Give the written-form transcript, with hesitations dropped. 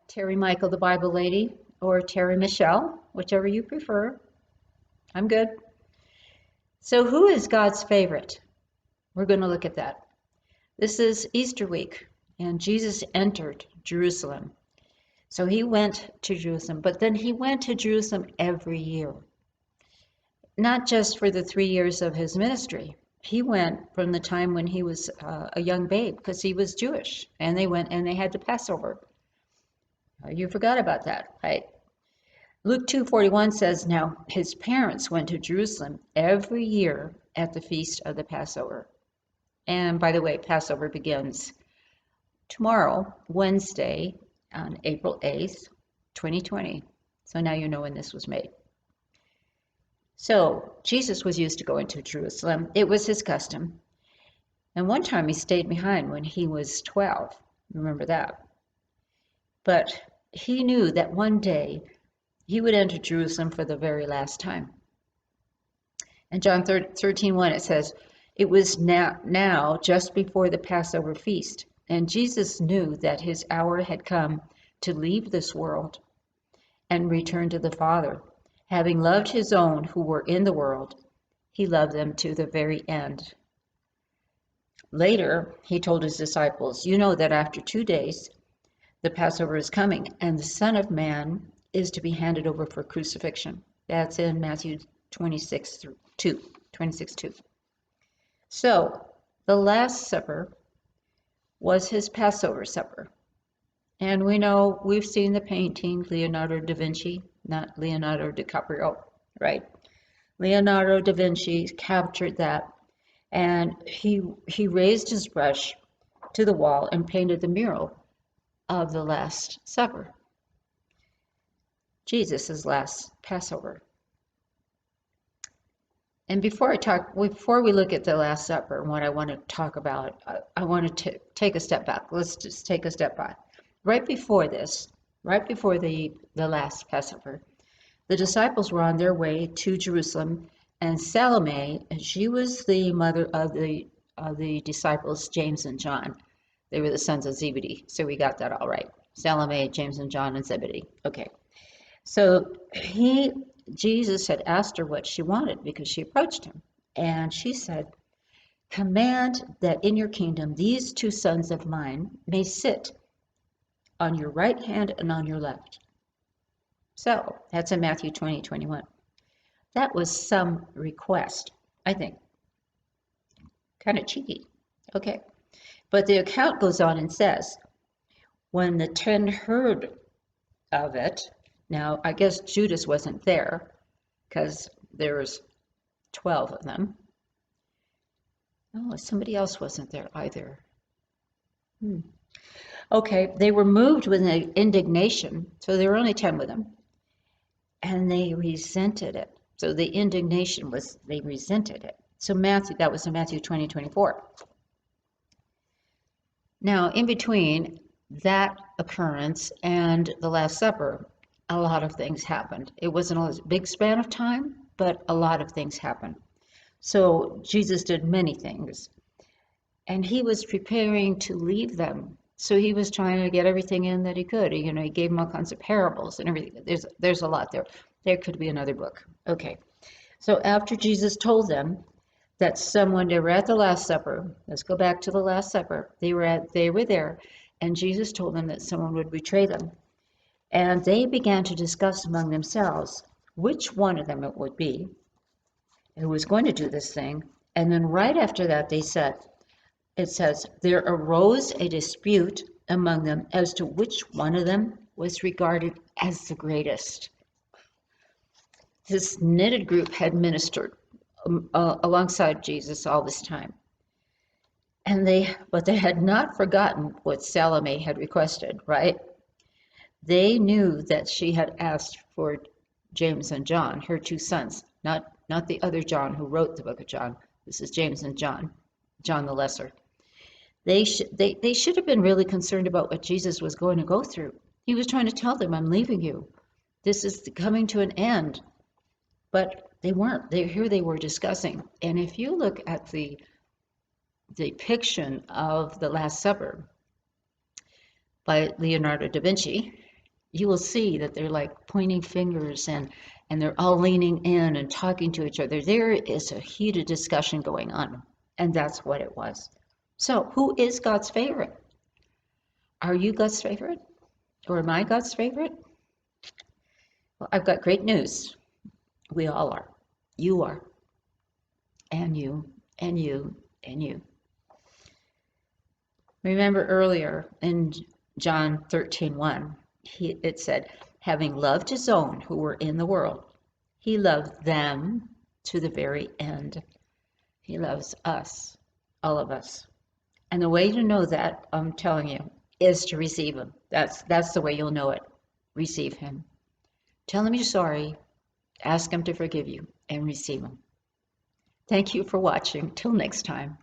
Terry Michael, the Bible lady, or Terry Michelle, whichever you prefer. I'm good. So who is God's favorite? We're going to look at that. This is Easter week, and Jesus entered Jerusalem. So he went to Jerusalem, but then he went to Jerusalem every year. Not just for the 3 years of his ministry. He went from the time when he was a young babe, because he was Jewish, and they went and they had the Passover. You forgot about that, right? Luke 2:41 says, now his parents went to Jerusalem every year at the feast of the Passover. And by the way, Passover begins tomorrow, Wednesday, on April 8th, 2020. So now you know when this was made. So Jesus was used to going to Jerusalem. It was his custom. And one time he stayed behind when he was 12. Remember that. But he knew that one day he would enter Jerusalem for the very last time. In John 13:1 it says, it was now just before the Passover feast, and Jesus knew that his hour had come to leave this world and return to the Father. Having loved his own who were in the world, he loved them to the very end. Later, he told his disciples, you know that after 2 days, the Passover is coming, and the Son of Man is to be handed over for crucifixion. That's in Matthew 26:2. So, the Last Supper was his Passover supper. And we know, we've seen the painting, Leonardo da Vinci, not Leonardo DiCaprio, right? Leonardo da Vinci captured that, and he raised his brush to the wall and painted the mural of the Last Supper, Jesus' last Passover. And before we look at the Last Supper and what I want to talk about, I want to take a step back. Let's just take a step back. Right before this, right before the last Passover, the disciples were on their way to Jerusalem, and Salome, and she was the mother of the disciples, James and John. They were the sons of Zebedee, so we got that all right. Salome, James and John, and Zebedee. Okay. So Jesus had asked her what she wanted because she approached him. And she said, command that in your kingdom these 2 sons of mine may sit on your right hand and on your left. So that's in Matthew 20:21. That was some request, I think. Kind of cheeky. Okay. But the account goes on and says, when the 10 heard of it, now I guess Judas wasn't there because there was 12 of them. Oh, somebody else wasn't there either. Okay, they were moved with an indignation, so there were only 10 with them, and they resented it. So the indignation was they resented it. So that was in Matthew 20:24. Now, in between that occurrence and the Last Supper, a lot of things happened. It wasn't a big span of time, but a lot of things happened. So Jesus did many things, and he was preparing to leave them. So he was trying to get everything in that he could. You know, he gave them all kinds of parables and everything. There's a lot there. There could be another book. Okay. So after Jesus told them that they were at the Last Supper. Let's go back to the Last Supper. They were there, and Jesus told them that someone would betray them. And they began to discuss among themselves which one of them it would be who was going to do this thing. And then right after that, it says, there arose a dispute among them as to which one of them was regarded as the greatest. This knitted group had ministered alongside Jesus all this time. But they had not forgotten what Salome had requested, right? They knew that she had asked for James and John, her 2 sons, not the other John who wrote the book of John. This is James and John the Lesser. They should have been really concerned about what Jesus was going to go through. He was trying to tell them, I'm leaving you. This is coming to an end. But they weren't. Here they were discussing. And if you look at the depiction of the Last Supper by Leonardo da Vinci, you will see that they're like pointing fingers and they're all leaning in and talking to each other. There is a heated discussion going on, and that's what it was. So, who is God's favorite? Are you God's favorite? Or am I God's favorite? Well, I've got great news. We all are. You are. And you, and you, and you. Remember earlier in John 13:1, it said, having loved his own who were in the world, he loved them to the very end. He loves us, all of us. And the way to know that, I'm telling you, is to receive him. That's the way you'll know it. Receive him. Tell him you're sorry. Ask him to forgive you and receive him. Thank you for watching. Till next time.